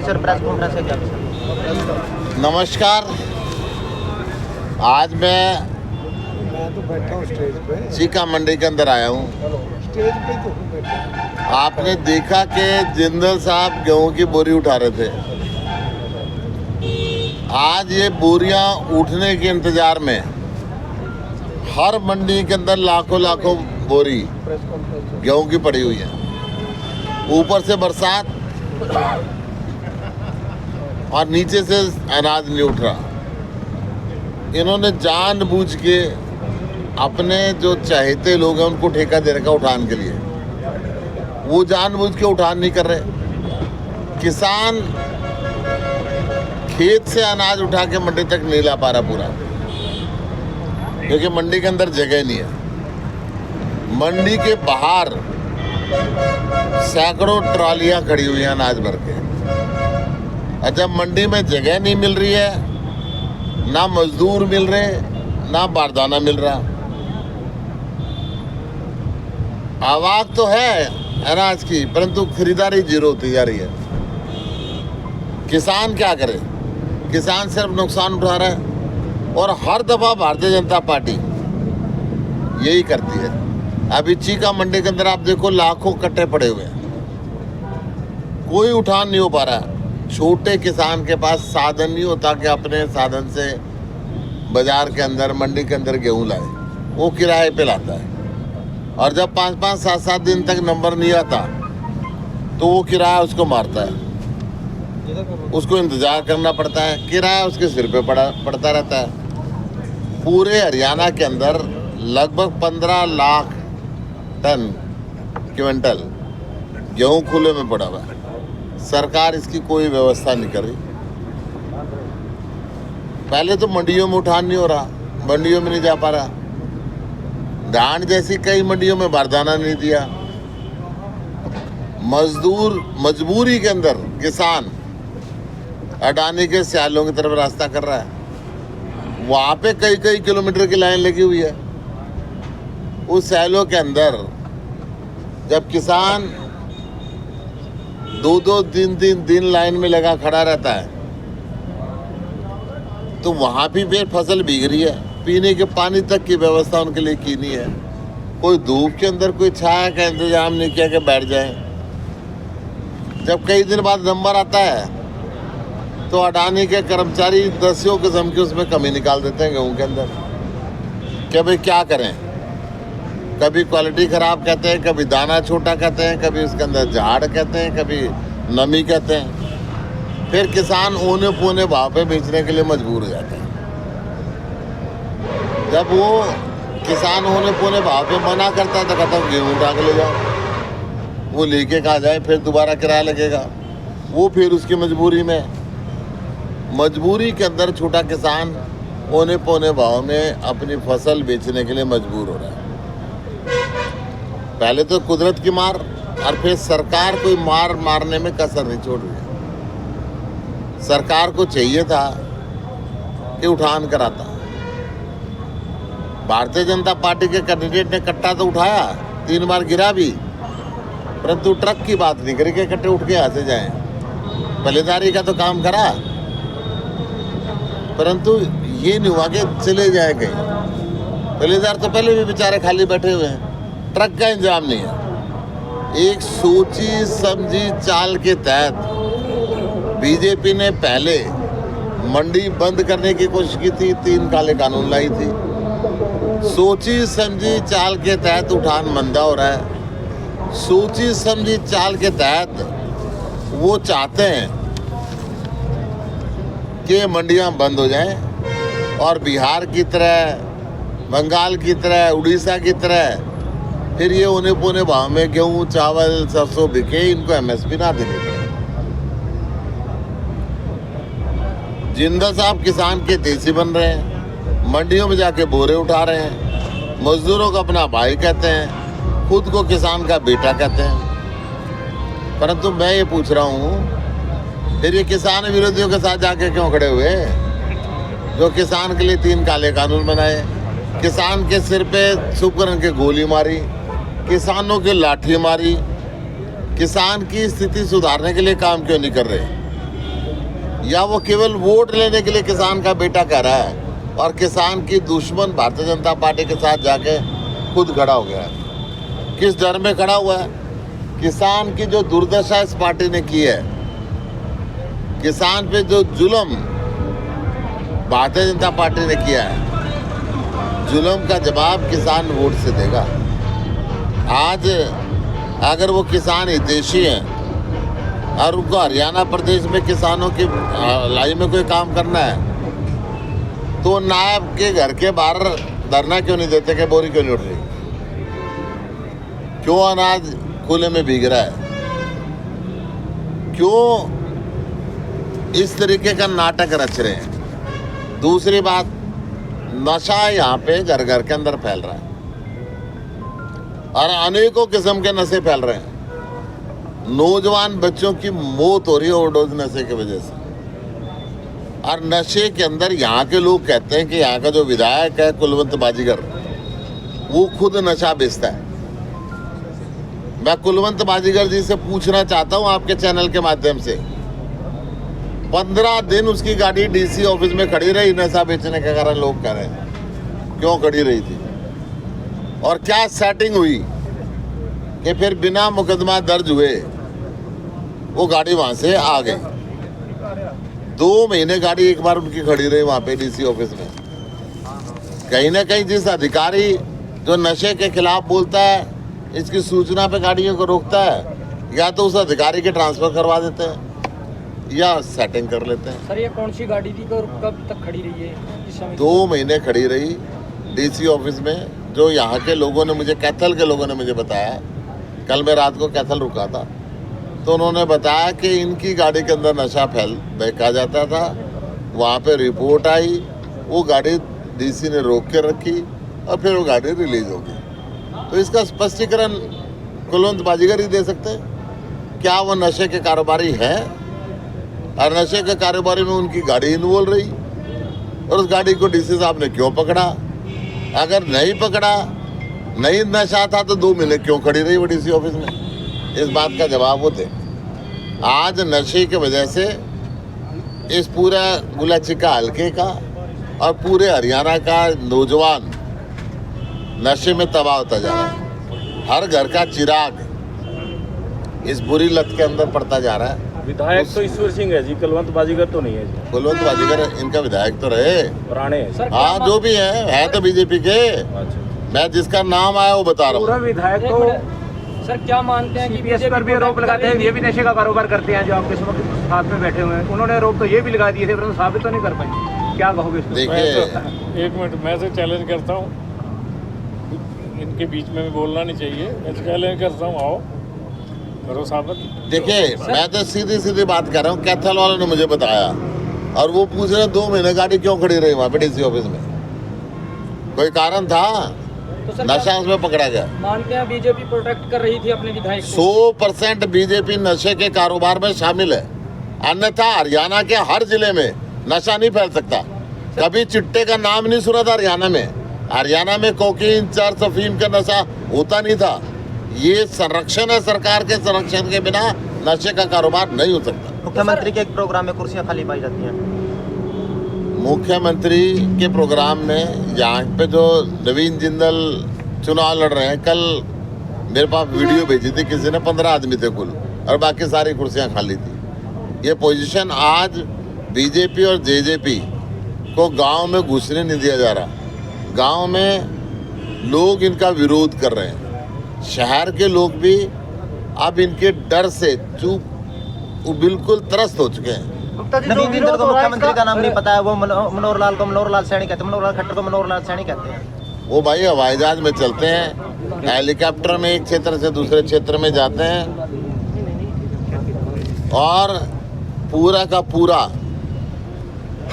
Sir press conference है क्या sir? नमस्कार। आज मैं तो बैठा हूँ स्टेज पे। चीका मंडी के अंदर आया हूँ। स्टेज पे तो हूँ बैठा। आपने देखा कि जिंदल साहब गेहूं की बोरी उठा रहे थे। आज ये बोरियां उठने के इंतजार में हर मंडी के अंदर लाखों लाखों बोरी प्रेस कॉन्फ्रेंस गेहूं की पड़ी हुई है। ऊपर से बरसात और नीचे से अनाज नहीं उठ रहा। इन्होंने जानबूझ के अपने जो चाहते लोग हैं उनको ठेका दे रखा उठान के लिए। वो जानबूझ के उठान नहीं कर रहे। किसान खेत से अनाज उठा के मंडी तक नहीं ला पा रहा पूरा, क्योंकि मंडी के अंदर जगह नहीं है। मंडी के बाहर सैकड़ों ट्रालियां खड़ी हुई हैं अनाज भर के। और जब मंडी में जगह नहीं मिल रही है, ना मजदूर मिल रहे, ना बारदाना मिल रहा। आवाज तो है अनाज की, परंतु खरीदारी जीरो होती जा रही है। किसान क्या करे? किसान सिर्फ नुकसान उठा रहा है। और हर दफा भारतीय जनता पार्टी यही करती है। अभी चीका मंडी के अंदर आप देखो लाखों कट्टे पड़े हुए हैं, कोई उठान नहीं हो पा रहा। छोटे किसान के पास साधन नहीं होता कि अपने साधन से बाजार के अंदर मंडी के अंदर गेहूं लाए। वो किराए पे लाता है, और जब 5-5, 7-7 दिन तक नंबर नहीं आता तो वो किराया उसको मारता है। उसको इंतज़ार करना पड़ता है, किराया उसके सिर पे पड़ता रहता है। पूरे हरियाणा के अंदर लगभग 15 लाख टन क्विंटल गेहूं खुले में पड़ा हुआ है। सरकार इसकी कोई व्यवस्था नहीं कर रही। पहले तो मंडियों में उठान नहीं हो रहा, मंडियों में नहीं जा पा रहा। डांड जैसी कई मंडियों में बारदाना नहीं दिया। मजबूरी के अंदर किसान अडानी के स्यालों की तरफ रास्ता कर रहा है। वहाँ पे कई किलोमीटर की लाइन लगी हुई है। उस स्यालों के अंदर जब किसान 2-2, 3-3 दिन लाइन में लगा खड़ा रहता है, तो वहाँ भी फिर फसल भीग रही है। पीने के पानी तक की व्यवस्था उनके लिए की नहीं है। कोई धूप के अंदर कोई छाया का इंतजाम नहीं किया कि बैठ जाए। जब कई दिन बाद नंबर आता है तो अडानी के कर्मचारी दसियों किस्म की उसमें कमी निकाल देते हैं गेहूं के अंदर। कि भाई क्या करें? कभी क्वालिटी ख़राब कहते हैं, कभी दाना छोटा कहते हैं, कभी उसके अंदर झाड़ कहते हैं, कभी नमी कहते हैं। फिर किसान औने पौने भाव पे बेचने के लिए मजबूर हो जाता है। जब वो किसान औने पौने भाव पे मना करता है तो कहता है गेहूँ उठा के ले जाओ। वो लेके कहा जाए, फिर दोबारा किराया लगेगा। वो फिर उसकी मजबूरी के अंदर छोटा किसान औने पौने भाव में अपनी फसल बेचने के लिए मजबूर हो रहा है। पहले तो कुदरत की मार, और फिर सरकार कोई मारने में कसर नहीं छोड़ रही है। सरकार को चाहिए था कि उठान कराता। भारतीय जनता पार्टी के कैंडिडेट ने कट्टा तो उठाया, 3 बार गिरा भी, परंतु ट्रक की बात नहीं करी कि कट्टे उठ के यहाँ से जाएं। पहलेदारी का तो काम करा, परंतु ये नहीं हुआ कि चले जाए कहीं। पहलेदार तो पहले भी बेचारे खाली बैठे हुए हैं। ट्रक का इंतजाम नहीं है। एक सोची समझी चाल के तहत बीजेपी ने पहले मंडी बंद करने की कोशिश की थी, 3 काले कानून लाई थी। सोची समझी चाल के तहत उठान मंदा हो रहा है। सोची समझी चाल के तहत वो चाहते हैं कि मंडियां बंद हो जाएं और बिहार की तरह, बंगाल की तरह, उड़ीसा की तरह फिर ये औने पौने भाव में गेहूँ, चावल, सरसों बिके, इनको एमएसपी ना देनी पड़े। जिंदल साहब किसान के देसी बन रहे हैं, मंडियों में जाके बोरे उठा रहे हैं, मजदूरों को अपना भाई कहते हैं, खुद को किसान का बेटा कहते हैं। परंतु मैं ये पूछ रहा हूँ, फिर ये किसान विरोधियों के साथ जाके क्यों खड़े हुए, जो किसान के लिए 3 काले कानून बनाए, किसान के सिर पे सुपकरण के गोली मारी, किसानों के लाठी मारी। किसान की स्थिति सुधारने के लिए काम क्यों नहीं कर रहे? या वो केवल वोट लेने के लिए किसान का बेटा कह रहा है और किसान की दुश्मन भारतीय जनता पार्टी के साथ जाके खुद खड़ा हो गया है। किस डर में खड़ा हुआ है? किसान की जो दुर्दशा इस पार्टी ने की है, किसान पे जो जुल्म भारतीय जनता पार्टी ने किया है, जुल्म का जवाब किसान वोट से देगा। आज अगर वो किसान हितैषी हैं और उनको हरियाणा प्रदेश में किसानों की लाई में कोई काम करना है तो नायब के घर के बाहर धरना क्यों नहीं देते कि बोरी क्यों नहीं उठ रही, क्यों अनाज खुले में भीग रहा है, क्यों इस तरीके का नाटक रच रहे हैं। दूसरी बात, नशा यहाँ पे घर घर के अंदर फैल रहा है और अनेकों किस्म के नशे फैल रहे हैं। नौजवान बच्चों की मौत हो रही है ओवरडोज नशे की वजह से। और नशे के अंदर यहाँ के लोग कहते हैं कि यहाँ का जो विधायक है कुलवंत बाजीगर, वो खुद नशा बेचता है। मैं कुलवंत बाजीगर जी से पूछना चाहता हूँ आपके चैनल के माध्यम से, 15 दिन उसकी गाड़ी डीसी ऑफिस में खड़ी रही नशा बेचने के कारण। लोग कह रहे हैं क्यों खड़ी रही थी और क्या सेटिंग हुई कि फिर बिना मुकदमा दर्ज हुए वो गाड़ी वहां से आ गई। 2 महीने गाड़ी एक बार उनकी खड़ी रही वहां पे डीसी ऑफिस में। कहीं ना कहीं जिस अधिकारी जो नशे के खिलाफ बोलता है, इसकी सूचना पे गाड़ियों को रोकता है, या तो उस अधिकारी के ट्रांसफर करवा देते हैं या सेटिंग कर लेते हैं। सर ये कौन सी गाड़ी थी और कब तक खड़ी रही है? किस समय? 2 महीने खड़ी रही डीसी ऑफिस में। जो यहाँ के लोगों ने मुझे, कैथल के लोगों ने मुझे बताया, कल मैं रात को कैथल रुका था तो उन्होंने बताया कि इनकी गाड़ी के अंदर नशा फेंका जाता था। वहाँ पे रिपोर्ट आई, वो गाड़ी डीसी ने रोक के रखी और फिर वो गाड़ी रिलीज हो गई। तो इसका स्पष्टीकरण कुलवंत बाजीगर ही दे सकते हैं। क्या वो नशे के कारोबारी हैं और नशे के कारोबारी में उनकी गाड़ी इन्वॉल्व रही और उस गाड़ी को डीसी साहब ने क्यों पकड़ा? अगर नहीं पकड़ा, नहीं नशा था तो 2 महीने क्यों खड़ी रही वो डीसी ऑफिस में? इस बात का जवाब वो दे। आज नशे की वजह से इस पूरा गुलाचिका हल्के का और पूरे हरियाणा का नौजवान नशे में तबाह होता जा रहा है। हर घर का चिराग इस बुरी लत के अंदर पड़ता जा रहा है। विधायक तो ईश्वर सिंह है जी, कुलवंत बाजीगर तो नहीं है जी। कुलवंत बाजीगर इनका विधायक तो रहे, पुराने हैं। सर, हाँ जो भी है तो बीजेपी के। अच्छा, मैं जिसका नाम आया वो बता रहा पूरा हूँ। विधायक एक तो मिनट, सर क्या मानते हैं कि सीपीएस पर भी आरोप लगाते हैं, ये भी नशे का कारोबार करते हैं जो आपके साथ में बैठे हुए हैं। उन्होंने आरोप तो ये भी लगा दिए थे परंतु साबित तो नहीं कर पाए। क्या कहोगे इसको? देखिए, एक मिनट, मैं तो चैलेंज करता हूँ, इनके बीच में बोलना नहीं चाहिए। मैं चैलेंज करता हूँ, आओ करो साबित। देखिए मैं तो सीधी सीधी बात कर रहा हूँ। कैथल वालों ने मुझे बताया और वो पूछ रहे 2 महीने गाड़ी क्यों खड़ी रही वहाँ पे डीसी ऑफिस में? कोई कारण था? तो सर नशा उसमें पकड़ा गया। मानते हैं बीजेपी प्रोटेक्ट कर रही थी अपने विधायक को? 100% बीजेपी नशे के कारोबार में शामिल है, अन्यथा हरियाणा के हर जिले में नशा नहीं फैल सकता। कभी चिट्टे का नाम नहीं सुना था हरियाणा में। हरियाणा में कोकीन, चरस, अफीम का नशा होता नहीं था। ये संरक्षण है, सरकार के संरक्षण के बिना नशे का कारोबार नहीं हो सकता। मुख्यमंत्री के एक प्रोग्राम में कुर्सियां खाली पाई जाती हैं। मुख्यमंत्री के प्रोग्राम में यहाँ पे जो नवीन जिंदल चुनाव लड़ रहे हैं, कल मेरे पास वीडियो भेजी थी किसी ने, 15 आदमी थे कुल और बाकी सारी कुर्सियाँ खाली थी। ये पोजीशन आज बीजेपी और जेजेपी को गांव में घुसने नहीं दिया जा रहा। गांव में लोग इनका विरोध कर रहे हैं। शहर के लोग भी अब इनके डर से चूप बिल्कुल त्रस्त हो चुके हैं। नवीन जिंदल को मुख्यमंत्री का नाम नहीं पता है, वो मनोहर लाल को मनोहर लाल सैनी कहते हैं, मनोहर लाल खट्टर को मनोहर लाल सैनी कहते हैं। वो भाई हवाई जहाज में चलते हैं, हेलीकॉप्टर में एक क्षेत्र से दूसरे क्षेत्र में जाते हैं और पूरा का पूरा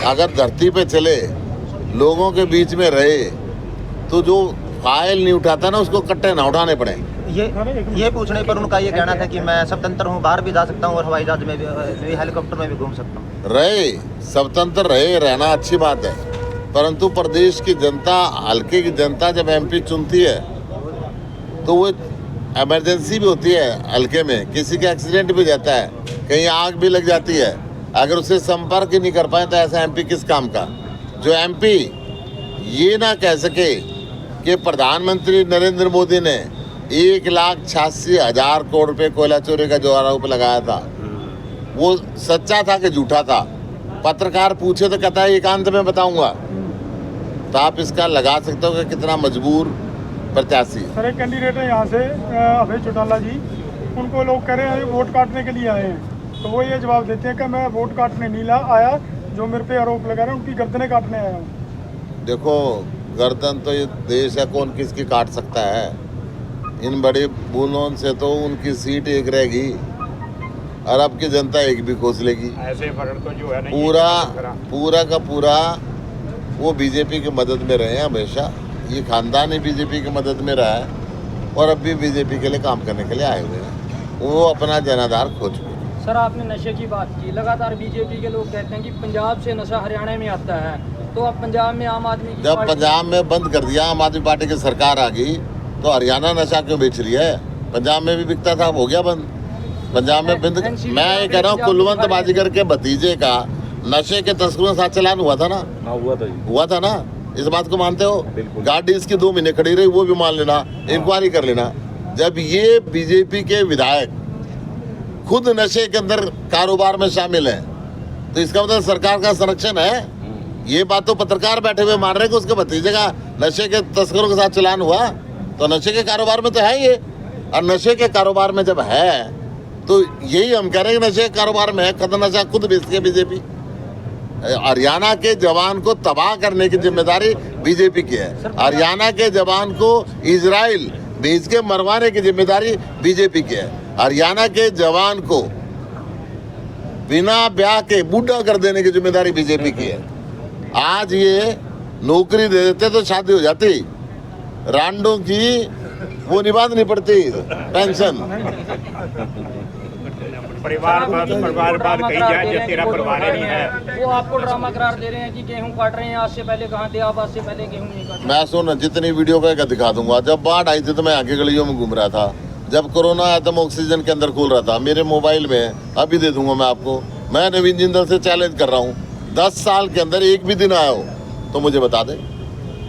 अगर धरती पे चले, लोगों के बीच में रहे, तो जो फाइल नहीं उठाता ना उसको कट्टे ना उठाने पड़े। ये पूछने पर उनका ये कहना था कि मैं स्वतंत्र हूँ, बाहर भी जा सकता हूँ और हवाई जहाज में भी, हेलीकॉप्टर में भी घूम सकता हूँ। रहे, स्वतंत्र रहे, रहना अच्छी बात है, परंतु प्रदेश की जनता, हल्के की जनता जब एमपी चुनती है तो वो इमरजेंसी भी होती है। हल्के में किसी का एक्सीडेंट भी जाता है, कहीं आग भी लग जाती है, अगर उससे संपर्क ही नहीं कर पाए तो ऐसा एमपी किस काम का? जो एमपी ये ना कह सके कि प्रधानमंत्री नरेंद्र मोदी ने 1,86,000 करोड़ रुपए कोयला चोरी का जो आरोप लगाया था वो सच्चा था कि झूठा था? पत्रकार पूछे तो कहता है एकांत में बताऊंगा। तो आप इसका लगा सकते हो कि कितना मजबूर प्रत्याशी। सर एक कैंडिडेट है यहाँ से अभय चौटाला जी, उनको लोग कह रहे हैं वोट काटने के लिए आए हैं, तो वो ये जवाब देते हैं कि मैं वोट काटने नहीं आया, जो मेरे पे आरोप लगा रहे हैं उनकी गर्दनें काटने आया हूँ। देखो गर्दन तो ये देश है, कौन किसकी काट सकता है? इन बड़े बूंदों से तो उनकी सीट एक रहेगी, अरब की जनता एक भी खोस लेगी। ऐसे फर्क तो जो है ना पूरा का पूरा वो बीजेपी की मदद में रहे हैं हमेशा। ये खानदान ही बीजेपी की मदद में रहा है और अब भी बीजेपी के लिए काम करने के लिए आए हुए हैं। वो अपना जनाधार खो चुके हैं। सर आपने नशे की बात की, लगातार बीजेपी के लोग कहते हैं कि पंजाब से नशा हरियाणा में आता है, तो अब पंजाब में आम आदमी की जब पंजाब में बंद कर दिया आम आदमी पार्टी की सरकार आ गई तो हरियाणा नशा क्यों बेच रही है? पंजाब में भी बिकता था, हो गया बंद। पंजाब में बंद। मैं ये कह रहा हूँ कुलवंत बाजीगर के भतीजे का नशे के तस्करों के साथ चलान हुआ था ना? हुआ था ना? इस बात को मानते हो? गाड़ी इसकी 2 महीने खड़ी रही, वो भी मान लेना, इंक्वायरी कर लेना। जब ये बीजेपी के विधायक खुद नशे के अंदर कारोबार में शामिल है तो इसका मतलब सरकार का संरक्षण है। ये बात तो पत्रकार बैठे हुए मान रहे कि उसके भतीजे का नशे के तस्करों के साथ चलान हुआ, तो नशे के कारोबार में तो है ये। और नशे के कारोबार में जब है तो यही हम कह रहे हैं कि नशे के कारोबार में है, खत्म नशा खुद बेचती है बीजेपी। हरियाणा के जवान को तबाह करने की जिम्मेदारी बीजेपी की है। हरियाणा के जवान को इजराइल भेज के मरवाने की जिम्मेदारी बीजेपी की है। हरियाणा के जवान को बिना ब्याह के बूढ़ा कर देने की जिम्मेदारी बीजेपी की है। आज ये नौकरी दे देते तो शादी हो जाती, रांडों की वो निभानी पड़ती पेंशन। परिवार बात कही जाए जब तेरा परिवार नहीं है। वो आपको ड्रामा करार दे रहे हैं कि गेहूं काट रहे हैं, आज से पहले कहाँ थे आप, आज से पहले गेहूं नहीं काट। मैं सुन जितनी वीडियो का दिखा दूंगा। जब बाढ़ आई थी तो मैं आगे गलियों में घूम रहा था, जब कोरोना आया तो मैं ऑक्सीजन के अंदर खोल रहा था। मेरे मोबाइल में अभी दे दूंगा मैं आपको। मैं नवीन जिंदल से चैलेंज कर रहा हूँ, 10 साल के अंदर एक भी दिन आया हो तो मुझे बता दे।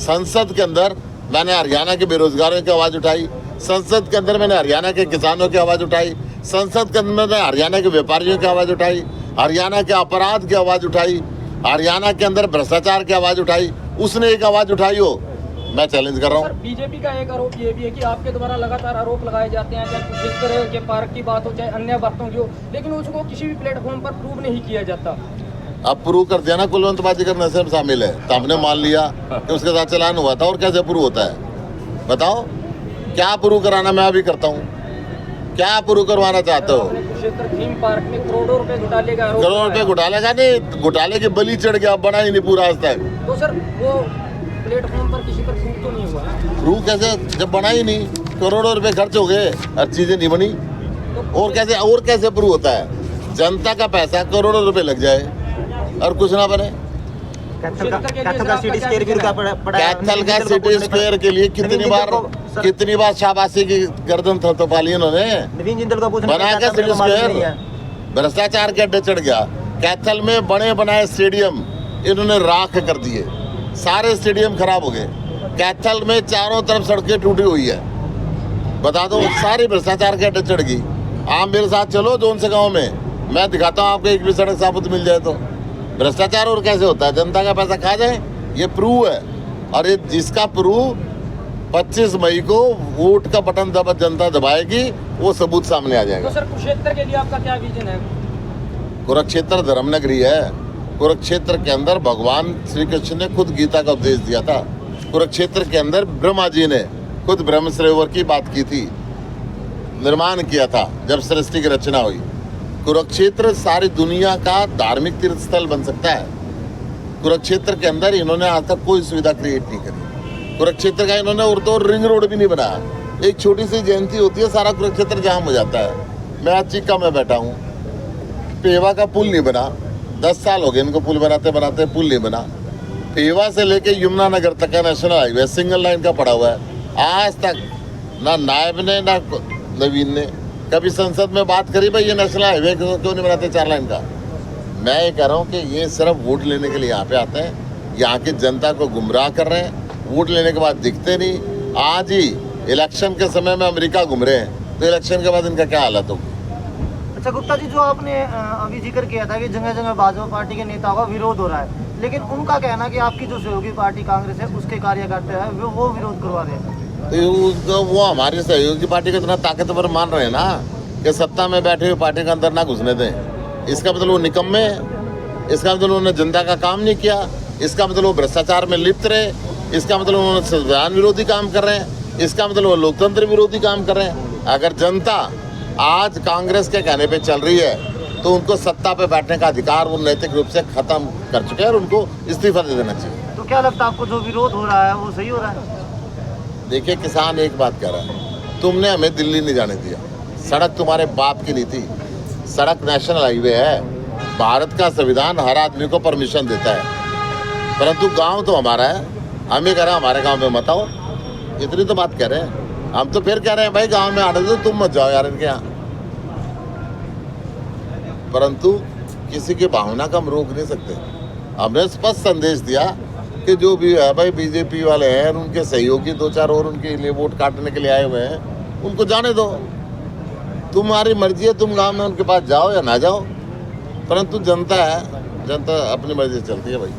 संसद के अंदर मैंने हरियाणा के बेरोजगारों की आवाज़ उठाई, संसद के अंदर मैंने हरियाणा के किसानों की आवाज़ उठाई, संसद के अंदर मैंने हरियाणा के व्यापारियों की आवाज़ उठाई, हरियाणा के अपराध की आवाज़ उठाई, हरियाणा के अंदर भ्रष्टाचार की आवाज़ उठाई। उसने एक आवाज़ उठाई हो, मैं चैलेंज कर रहा हूँ। सर बीजेपी का एक आरोप ये भी है कि आपके द्वारा लगातार आरोप लगाए जाते हैं, चाहे कुरुक्षेत्र के पार्क की बात हो चाहे अन्य बातों की हो, लेकिन उसको किसी भी प्लेटफॉर्म पर प्रूव नहीं किया जाता। अब प्रूव कर दिया ना कुलवंत बाजीगर नशे में शामिल है, तो हमने मान लिया कि उसके साथ चलान हुआ था। और कैसे प्रूव होता है बताओ? क्या प्रूव कराना मैं अभी करता हूँ? क्या प्रूव करवाना चाहते हो? कुरुक्षेत्र थीम पार्क में करोड़ों रुपए घोटाले का आरोप, करोड़ रुपए घोटाले का नहीं, घोटाले की बलि चढ़ गया, बना ही नहीं पूरा आज तक। तो सर वो प्लेटफॉर्म पर किसी पर प्रूव तो नहीं हुआ? प्रूव कैसे, जब बना ही नहीं, करोड़ों रुपए खर्च हो गए, हर चीजें नहीं बनी, और कैसे प्रूव होता है? जनता का पैसा करोड़ों रुपए लग जाए और कुछ ना बने। कैथल का सिटी स्क्वायर भी रुका पड़ा है। कैथल का सिटी स्क्वायर के लिए कितनी बार शाबाशी की गर्दन थपथपा ली इन्होंने। नवीन जिंदल को बना के सिटी स्क्वायर भ्रष्टाचार के अड्डे चढ़ गया। कैथल में बने बनाए स्टेडियम इन्होंने राख कर दिए, सारे स्टेडियम खराब हो गए। कैथल में चारों तरफ सड़कें टूटी हुई है, बता दो, सारी भ्रष्टाचार के अड्डे चढ़ गई। आप मेरे साथ चलो जोन से गाँव में, मैं दिखाता हूँ आपको एक भी सड़क साबुत मिल जाए तो। भ्रष्टाचार और कैसे होता है? जनता का पैसा खा जाए, ये प्रूव है। और ये जिसका प्रूव 25 मई को वोट का बटन जनता दबाएगी, वो सबूत सामने आ जाएगा। तो सर कुरुक्षेत्र के लिए आपका क्या विजन है? कुरुक्षेत्र धर्मनगरी है। कुरुक्षेत्र के अंदर भगवान श्री कृष्ण ने खुद गीता का उपदेश दिया था। कुरुक्षेत्र के अंदर ब्रह्मा जी ने खुद ब्रह्म सरोवर की बात की थी, निर्माण किया था जब सृष्टि की रचना हुई। कुरुक्षेत्र सारी दुनिया का धार्मिक तीर्थ स्थल बन सकता है। कुरुक्षेत्र के अंदर इन्होंने आज तक कोई सुविधा क्रिएट नहीं करी। कुरुक्षेत्र का इन्होंने और तो रिंग रोड भी नहीं बनाया। एक छोटी सी जयंती होती है, सारा कुरुक्षेत्र जाम हो जाता है। मैं आज चीका में बैठा हूँ, पेवा का पुल नहीं बना, 10 साल हो गए इनको पुल बनाते बनाते, पुल नहीं बना। पेवा से लेके यमुनानगर तक का नेशनल हाईवे सिंगल लाइन का पड़ा हुआ है। आज तक ना नायब ने ना नवीन ने कभी संसद में बात करी भाई ये नेशनल हाईवे क्यों नहीं बनाते 4 लाइन का। मैं ये कह रहा हूँ कि ये सिर्फ वोट लेने के लिए यहाँ पे आते हैं, यहाँ की जनता को गुमराह कर रहे हैं, वोट लेने के बाद दिखते नहीं। आज ही इलेक्शन के समय में अमेरिका घूम रहे हैं, तो इलेक्शन के बाद इनका क्या हालत होगी। अच्छा गुप्ता जी, जो आपने अभी जिक्र किया था कि जगह जगह भाजपा पार्टी के नेताओं का विरोध हो रहा है, लेकिन उनका कहना कि आपकी जो सहयोगी पार्टी कांग्रेस है उसके कार्यकर्ता है वो विरोध करवा रहे हैं। तो वो हमारी सहयोगी पार्टी को इतना ताकतवर मान रहे हैं ना कि सत्ता में बैठे हुए पार्टी के अंदर ना घुसने दें। इसका मतलब वो निकम्मे हैं, इसका मतलब उन्होंने जनता का काम नहीं किया, इसका मतलब वो भ्रष्टाचार में लिप्त रहे, इसका मतलब उन्होंने संविधान विरोधी काम कर रहे हैं, इसका मतलब वो लोकतंत्र विरोधी काम कर रहे हैं। अगर जनता आज कांग्रेस के कहने पे चल रही है तो उनको सत्ता पे बैठने का अधिकार वो नैतिक रूप से खत्म कर चुके हैं और उनको इस्तीफा दे देना चाहिए। तो क्या लगता है आपको, जो विरोध हो रहा है वो सही हो रहा है? देखिए, किसान एक बात कह रहा है, तुमने हमें दिल्ली नहीं जाने दिया, सड़क तुम्हारे बाप की नहीं थी, सड़क नेशनल हाईवे है, भारत का संविधान हर आदमी को परमिशन देता है, परंतु गांव तो हमारा है, हम ये कह रहे हैं हमारे गांव में मत आओ, इतनी तो बात कह रहे हैं। हम तो फिर कह रहे हैं भाई गांव में आने दो, तुम मत जाओ यार इनके यहाँ, परंतु किसी की भावना का हम रोक नहीं सकते। हमने स्पष्ट संदेश दिया कि जो भी है भाई बीजेपी वाले हैं और उनके सहयोगी 2-4 और उनके लिए वोट काटने के लिए आए हुए हैं, उनको जाने दो, तुम्हारी मर्जी है, तुम गांव में उनके पास जाओ या ना जाओ, परंतु जनता है, जनता अपनी मर्जी से चलती है भाई।